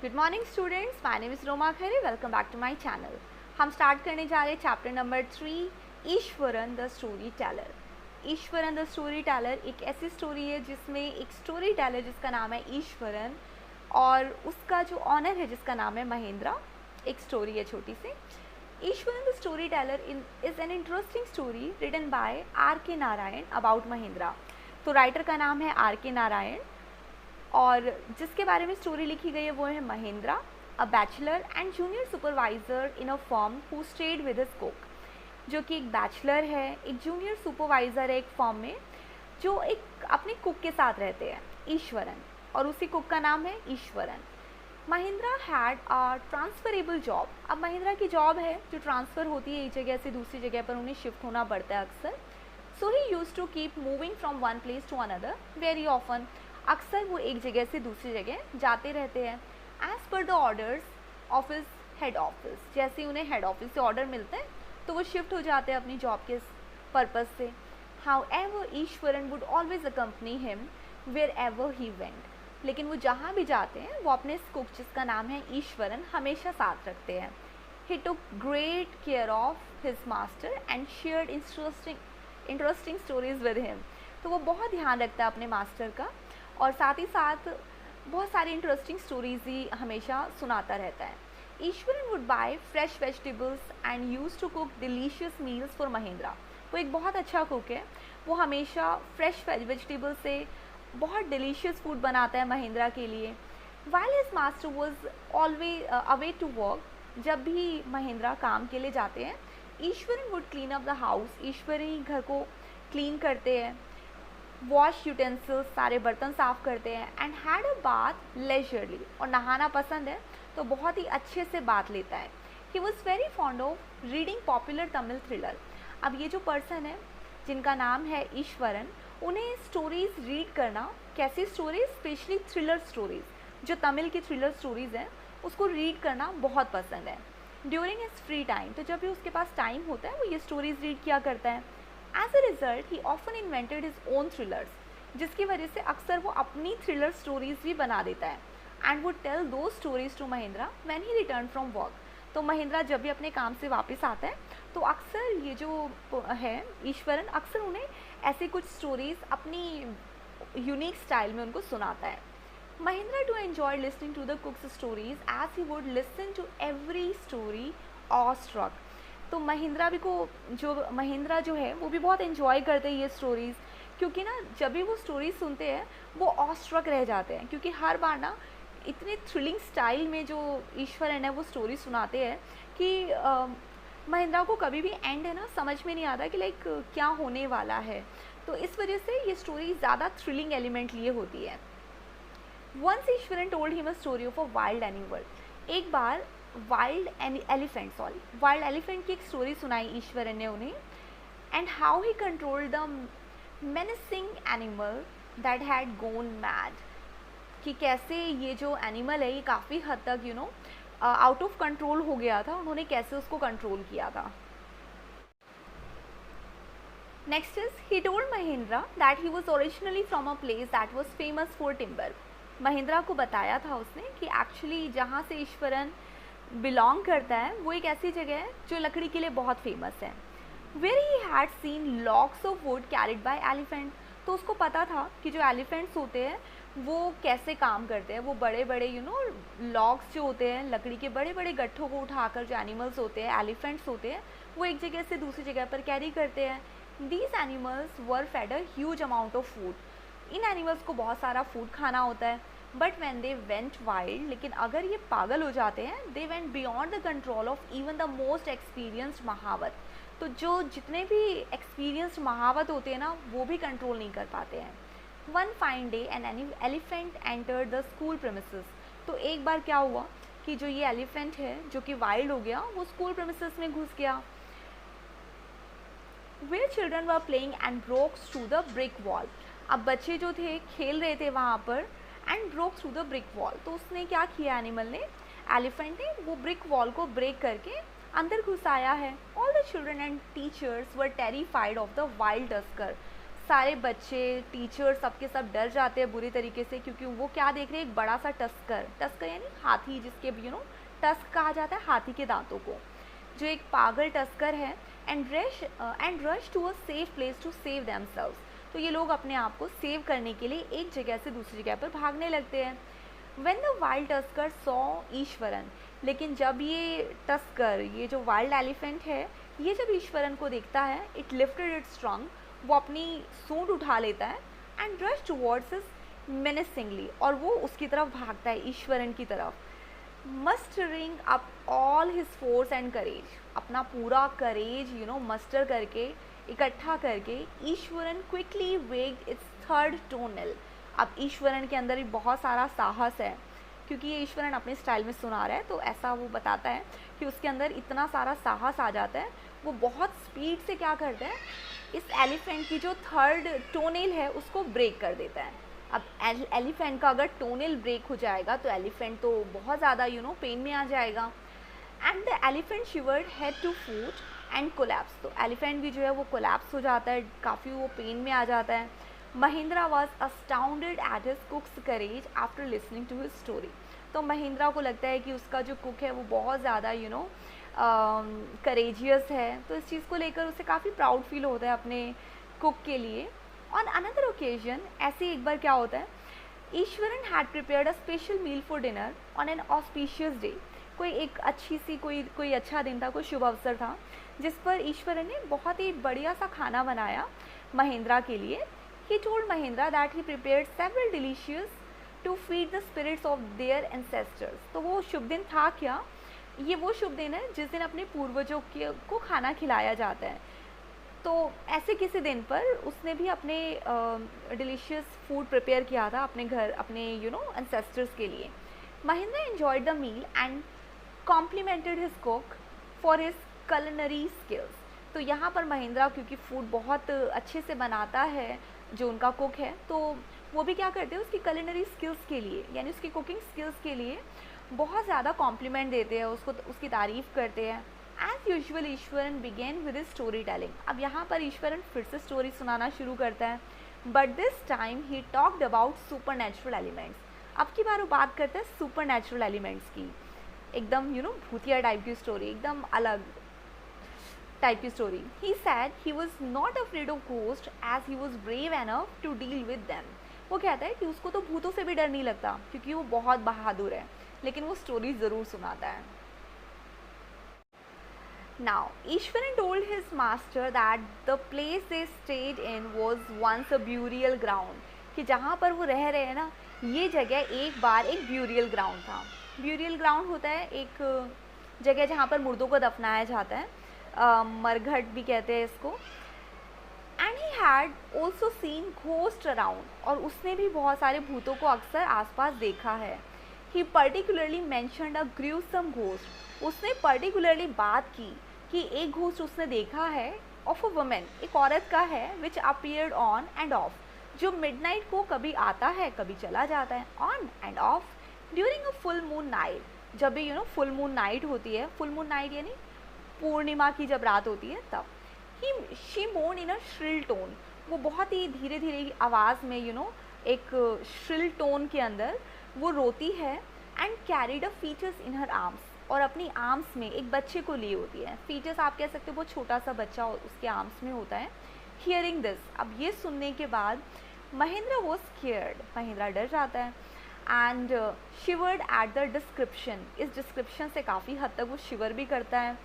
Good morning students, my name is Roma Khare. Welcome back to my channel. हम start करने जा रहे हैं chapter number 3, Eswaran the story teller. Eswaran the story teller एक ऐसी स्टोरी है जिसमें एक स्टोरी टेलर जिसका नाम है ईश्वरन और उसका जो ऑनर है जिसका नाम है महेंद्रा। एक स्टोरी है छोटी सी। Iswaran the story teller is an interesting story written by R.K. Narayan about Mahendra. तो राइटर का नाम है R.K. नारायण और जिसके बारे में स्टोरी लिखी गई है वो है Mahindra, a bachelor and junior supervisor in a firm who stayed with his cook. जो कि एक बैचलर है, एक जूनियर सुपरवाइज़र है एक फर्म में, जो एक अपने कुक के साथ रहते हैं, ईश्वरन, और उसी कुक का नाम है Eswaran. Mahindra had a transferable job. अब महेंद्रा की जॉब है जो ट्रांसफ़र होती है एक जगह से दूसरी जगह पर, उन्हें शिफ्ट होना पड़ता है अक्सर। So he use to keep moving from one place to another very often. अक्सर वो एक जगह से दूसरी जगह जाते रहते हैं as per the orders of his head office. जैसे उन्हें हेड ऑफिस से ऑर्डर मिलते हैं तो वो शिफ्ट हो जाते हैं अपनी जॉब के पर्पज़ से। However Eswaran would always accompany him wherever he went. लेकिन वो जहाँ भी जाते हैं वो अपने कुक जिसका नाम है ईश्वरन हमेशा साथ रखते हैं। He took great care of his master and shared interesting stories with him. तो वो बहुत ध्यान रखता है अपने मास्टर का और साथ ही साथ बहुत सारी इंटरेस्टिंग स्टोरीज ही हमेशा सुनाता रहता है। Eswaran would buy fresh vegetables and use to cook delicious meals for Mahendra. वो एक बहुत अच्छा कुक है, वो हमेशा फ्रेश वेजिटेबल से बहुत डिलीशियस फूड बनाता है महेंद्रा के लिए। While his master was always away to work, जब भी महेंद्रा काम के लिए जाते हैं Iswaran would clean up the house. Iswaran ही घर को क्लीन करते हैं, वॉश यूटेंसिल्स, सारे बर्तन साफ़ करते हैं, and had a bath leisurely, और नहाना पसंद है तो बहुत ही अच्छे से बात लेता है। He was very fond of reading popular Tamil thriller. अब ये जो पर्सन है जिनका नाम है ईश्वरन, उन्हें स्टोरीज़ रीड करना, कैसी स्टोरीज, स्पेशली थ्रिलर स्टोरीज़, जो तमिल की थ्रिलर स्टोरीज़ हैं उसको रीड करना बहुत पसंद है। ड्यूरिंग हिज फ्री टाइम, तो जब भी उसके पास टाइम होता है वो ये स्टोरीज़ रीड किया करता है। As a result, he often invented his own thrillers, जिसकी वजह से अक्सर वो अपनी थ्रिलर स्टोरीज़ भी बना देता है। And would tell those stories to Mahindra when he returned from work। तो महेंद्रा जब भी अपने काम से वापस आता है तो अक्सर ये जो है ईश्वरन अक्सर उन्हें ऐसे कुछ स्टोरीज़ अपनी यूनिक स्टाइल में उनको सुनाता है। Mahendra to enjoy listening to the cook's stories as he would listen to every story awe struck. तो महेंद्रा जो है वो भी बहुत इन्जॉय करते हैं ये स्टोरीज़, क्योंकि ना जब भी वो स्टोरीज सुनते हैं वो ऑस्ट्रक रह जाते हैं, क्योंकि हर बार ना इतने थ्रिलिंग स्टाइल में जो ईश्वरन है वो स्टोरी सुनाते हैं कि महेंद्रा को कभी भी एंड है ना समझ में नहीं आता कि लाइक क्या होने वाला है। तो इस वजह से ये स्टोरी ज़्यादा थ्रिलिंग एलिमेंट लिए होती है। Once Eswaran told him a story of a wild animal. एक बार वाइल्ड एलिफेंट की एक स्टोरी सुनाई ईश्वरन ने उन्हें, and how he control the menacing animal that had gone mad. कि कैसे ये जो एनिमल है ये काफ़ी हद तक आउट ऑफ कंट्रोल हो गया था, उन्होंने कैसे उसको कंट्रोल किया था। Next is he told Mahindra that he was originally from a place that was famous for timber. Mahindra को बताया था उसने कि एक्चुअली जहाँ से ईश्वरन बिलोंग करता है वो एक ऐसी जगह है जो लकड़ी के लिए बहुत फेमस है। Where he had seen logs of wood carried by elephant. तो उसको पता था कि जो एलिफेंट्स होते हैं वो कैसे काम करते हैं। वो बड़े बड़े लॉग्स जो होते हैं, लकड़ी के बड़े बड़े गट्ठों को उठाकर जो एनिमल्स होते हैं, एलिफेंट्स होते हैं, वो एक जगह से दूसरी जगह पर कैरी करते हैं। These animals were fed a huge amount of food. इन एनिमल्स को बहुत सारा फूड खाना होता है। But when they went wild, लेकिन अगर ये पागल हो जाते हैं, they went beyond the control of even the most experienced mahout. तो जो जितने भी एक्सपीरियंस्ड महावत होते हैं ना वो भी कंट्रोल नहीं कर पाते हैं। One fine day an elephant enter the school premises. तो एक बार क्या हुआ कि जो ये एलिफेंट है जो कि वाइल्ड हो गया वो स्कूल प्रेमिसेस में घुस गया। Where children were playing and broke through the brick wall. अब बच्चे जो थे खेल रहे थे वहाँ पर, and broke through the brick wall. तो उसने क्या किया, एलिफेंट ने वो ब्रिक वॉल को ब्रेक करके अंदर घुस आया है। All the children and teachers were terrified of the wild tusker. सारे बच्चे, टीचर, सबके सब डर जाते हैं बुरी तरीके से, क्योंकि वो क्या देख रहे हैं, एक बड़ा सा टस्कर यानी हाथी, जिसके टस्क कहा जाता है हाथी के दांतों को, जो एक पागल टस्कर है। And rush to a safe place to save themselves. तो ये लोग अपने आप को सेव करने के लिए एक जगह से दूसरी जगह पर भागने लगते हैं। When the wild tusker saw Eswaran, लेकिन जब ये टस्कर, ये जो वाइल्ड एलिफेंट है, ये जब ईश्वरन को देखता है, इट लिफ्टेड इट्स ट्रंक, वो अपनी सूंड उठा लेता है, and rush towards his menacingly, और वो उसकी तरफ भागता है, ईश्वरन की तरफ। Mustering up all his force and courage, अपना पूरा करेज मस्टर करके, इकट्ठा करके, Iswaran quickly waved its third toenail. अब ईश्वरन के अंदर भी बहुत सारा साहस है, क्योंकि ये ईश्वरन अपने स्टाइल में सुना रहा है, तो ऐसा वो बताता है कि उसके अंदर इतना सारा साहस आ जाता है, वो बहुत स्पीड से क्या करता है, इस एलिफेंट की जो थर्ड टोनेल है उसको ब्रेक कर देता है। अब एलिफेंट का अगर टोनेल ब्रेक हो जाएगा तो एलिफेंट तो बहुत ज़्यादा पेन में आ जाएगा। And the elephant shivered head to foot and collapse, तो एलिफेंट भी जो है वो कोलैप्स हो जाता है, काफ़ी वो पेन में आ जाता है। Mahindra was astounded at his cook's courage after listening to his story, तो महिंद्रा को लगता है कि उसका जो कुक है वो बहुत ज़्यादा करेजियस है, तो इस चीज़ को लेकर उसे काफ़ी प्राउड फील होता है अपने कुक के लिए। ऑन अनदर ओकेजन, ऐसे एक बार क्या होता है, Eswaran had prepared a special meal for dinner on an auspicious day, कोई एक अच्छी सी कोई अच्छा दिन था, कोई शुभ अवसर था, जिस पर ईश्वरन ने बहुत ही बढ़िया सा खाना बनाया महिंद्रा के लिए। He told Mahindra that he prepared several delicious to feed the spirits of their ancestors, तो वो शुभ दिन था क्या, ये वो शुभ दिन है जिस दिन अपने पूर्वजों को खाना खिलाया जाता है। तो ऐसे किसी दिन पर उसने भी अपने डिलीशियस फूड प्रिपेयर किया था अपने घर, अपने एंसेस्टर्स के लिए। Mahindra enjoyed the meal and complimented his cook for his culinary skills, तो यहाँ पर महिंद्रा क्योंकि फूड बहुत अच्छे से बनाता है जो उनका कुक है, तो वो भी क्या करते हैं, उसकी culinary स्किल्स के लिए, यानी उसकी कुकिंग स्किल्स के लिए बहुत ज़्यादा कॉम्प्लीमेंट देते हैं उसको, उसकी तारीफ़ करते हैं। As usual Eswaran began with his storytelling, अब यहाँ पर ईश्वरन फिर से स्टोरी सुनाना शुरू करता है, but this time he talked about super natural elements. अब की बार वो बात करता है सुपर नेचुरल एलिमेंट्स की, एकदम भूतिया टाइप की स्टोरी, एकदम अलग टाइप की story. He said he was not afraid of ghost as he was brave enough to deal with them, वो कहता है कि उसको तो भूतों से भी डर नहीं लगता क्योंकि वो बहुत बहादुर है, लेकिन वो स्टोरी ज़रूर सुनाता है। Now, Ishwaran told his master that the place they stayed in was once a burial ground, कि जहाँ पर वो रह रहे हैं ना, ये जगह एक बार एक ब्यूरियल ग्राउंड था। ब्यूरियल ग्राउंड होता है एक जगह जहाँ पर मुर्दों को दफनाया जाता है, मरघट भी कहते हैं इसको। And he had also seen ghost around, और उसने भी बहुत सारे भूतों को अक्सर आसपास देखा है। ही पर्टिकुलरली मैंशनड अ ग्रूसम घोस्ट, उसने पर्टिकुलरली बात की कि एक घोस्ट उसने देखा है ऑफ अ वुमेन, एक औरत का है, विच अपीयर्ड ऑन एंड ऑफ, जो मिडनाइट को कभी आता है कभी चला जाता है, on end of, during a full moon night, जब भी फुल मून नाइट होती है, फुल मून नाइट यानी पूर्णिमा की जब रात होती है तब। शी मोन इन अ श्रिल टोन, वो बहुत ही धीरे धीरे आवाज़ में एक श्रिल टोन के अंदर वो रोती है। And carried a features in her arms, और अपनी आर्म्स में एक बच्चे को लिए होती है। फीचर्स आप कह सकते हो वो छोटा सा बच्चा उसके आर्म्स में होता है। हियरिंग दिस, अब ये सुनने के बाद महिंद्रा वॉज स्केयर्ड, महिंद्रा डर जाता है। एंड शिवर्ड एट द डिस्क्रिप्शन, इस डिस्क्रिप्शन से काफ़ी हद तक वो शिवर भी करता है।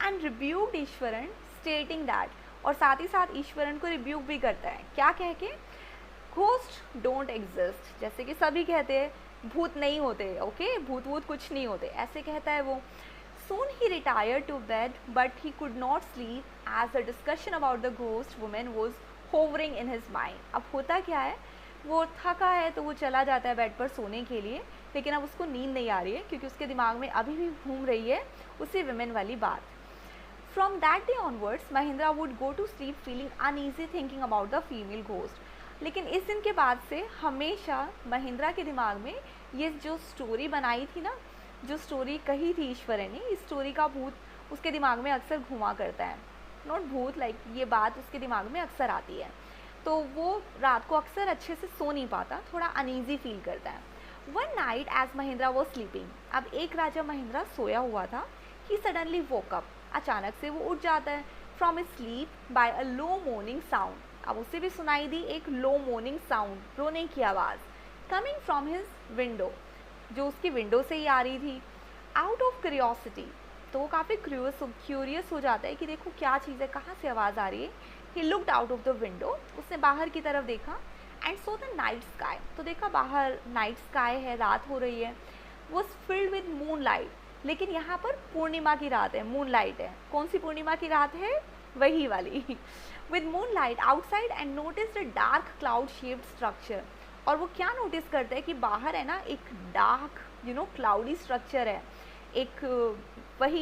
And rebuked Eswaran stating that, और साथ ही साथ ईश्वरन को रिब्यूक भी करता है, क्या कह के, घोस्ट डोंट एग्जिस्ट, जैसे कि सभी कहते हैं भूत नहीं होते, ओके, भूत वूत कुछ नहीं होते, ऐसे कहता है वो। Soon he retired to bed, but he could not sleep as the discussion about the ghost woman was hovering in his mind. अब होता क्या है, वो थका है तो वो चला जाता है बेड पर सोने के लिए, लेकिन अब उसको नींद नहीं आ रही है क्योंकि उसके दिमाग में अभी भी घूम रही है उसी विमेन वाली बात। From that day onwards, Mahindra would go to sleep feeling uneasy thinking about the female ghost. लेकिन इस दिन के बाद से हमेशा महिंद्रा के दिमाग में ये जो स्टोरी बनाई थी ना, जो स्टोरी कही थी ईश्वरन ने, इस स्टोरी का भूत उसके दिमाग में अक्सर घुमा करता है। नॉट भूत, लाइक ये बात उसके दिमाग में अक्सर आती है। तो वो रात को अक्सर अच्छे से सो नहीं पाता, थोड़ा अनईजी फील करता है। One night as Mahendra was sleeping, अब एक राजा महेंद्रा सोया हुआ था, ही सडनली वोक अप, अचानक से वो उठ जाता है from his sleep by a low morning sound, अब उसे भी सुनाई दी एक लो मोर्निंग साउंड, रोने की आवाज़, कमिंग फ्रॉम हिज विंडो, जो उसकी विंडो से ही आ रही थी। आउट ऑफ क्यूरियोसिटी, तो वो काफ़ी क्यूरियस हो जाता है कि देखो क्या चीज़ है, कहाँ से आवाज़ आ रही है। He looked out of the window, उसने बाहर की तरफ देखा, and so the night sky, तो देखा बाहर नाइट स्काई है, रात हो रही है, was filled with moon light, लेकिन यहाँ पर पूर्णिमा की रात है, मून लाइट है। कौन सी पूर्णिमा की रात है? वही वाली। With moon light outside and notice the dark cloud shaped structure, और वो क्या नोटिस करता है कि बाहर है ना एक डार्क क्लाउडी स्ट्रक्चर है, एक वही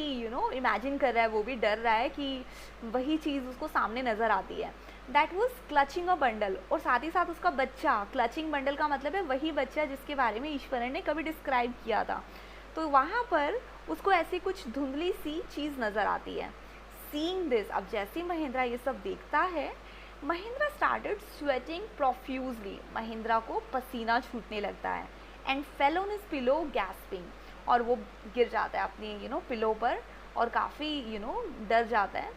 इमेजिन कर रहा है, वो भी डर रहा है कि वही चीज़ उसको सामने नज़र आती है। That was clutching a bundle, और साथ ही साथ उसका बच्चा, क्लचिंग बंडल का मतलब है वही बच्चा जिसके बारे में ईश्वरन ने कभी डिस्क्राइब किया था। तो वहाँ पर उसको ऐसी कुछ धुंधली सी चीज़ नज़र आती है। सीइंग दिस, अब जैसे महेंद्रा ये सब देखता है, Mahindra started sweating profusely, Mahindra को पसीना छूटने लगता है, and fell on his pillow gasping, और वो गिर जाता है अपनी पिलो पर और काफ़ी डर जाता है।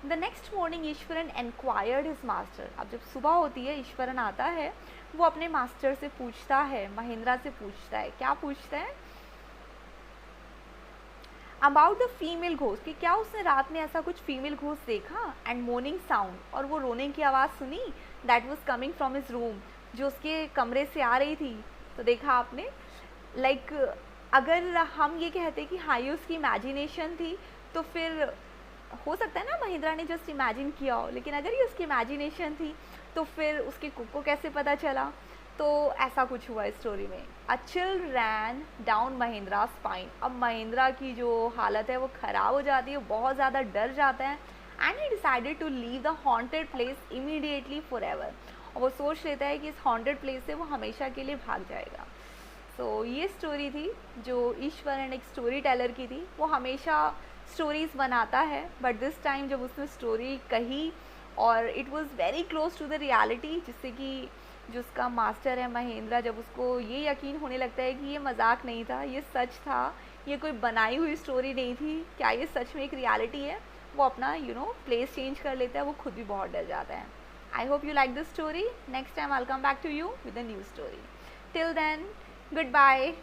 The next morning Iswaran enquired his master, अब जब सुबह होती है ईश्वरन आता है, वो अपने मास्टर से पूछता है, महेंद्रा से पूछता है, क्या पूछता है? अबाउट द फीमेल घोस्ट, कि क्या उसने रात में ऐसा कुछ फीमेल घोस्ट देखा, एंड मोर्निंग साउंड, और वो रोने की आवाज़ सुनी, that was coming from his room, जो उसके कमरे से आ रही थी। तो देखा आपने, लाइक अगर हम ये कहते कि हाँ ये उसकी इमेजिनेशन थी, तो फिर हो सकता है ना महेंद्रा ने जस्ट इमेजिन किया हो, लेकिन अगर ये उसकी इमेजिनेशन थी तो फिर उसके कुक को कैसे पता चला? तो ऐसा कुछ हुआ इस स्टोरी में। A chill rain down Mahindra spine, अब महेंद्रा की जो हालत है वो ख़राब हो जाती है, बहुत ज़्यादा डर जाता है, and he decided to leave the haunted place immediately forever, और वो सोच लेता है कि इस हॉन्टेड प्लेस से वो हमेशा के लिए भाग जाएगा। सो ये स्टोरी थी जो ईश्वरन एक स्टोरी टेलर की थी, वो हमेशा स्टोरीज़ बनाता है, बट दिस टाइम जब उसने स्टोरी कही और it was very close to the reality, जिससे कि जो उसका मास्टर है महेंद्रा, जब उसको ये यकीन होने लगता है कि ये मजाक नहीं था, ये सच था, ये कोई बनाई हुई स्टोरी नहीं थी, क्या ये सच में एक रियलिटी है, वो अपना प्लेस चेंज कर लेता है, वो खुद भी बहुत डर जाता है। I hope you like this story. Next time I will come back to you with a new story. Till then, goodbye.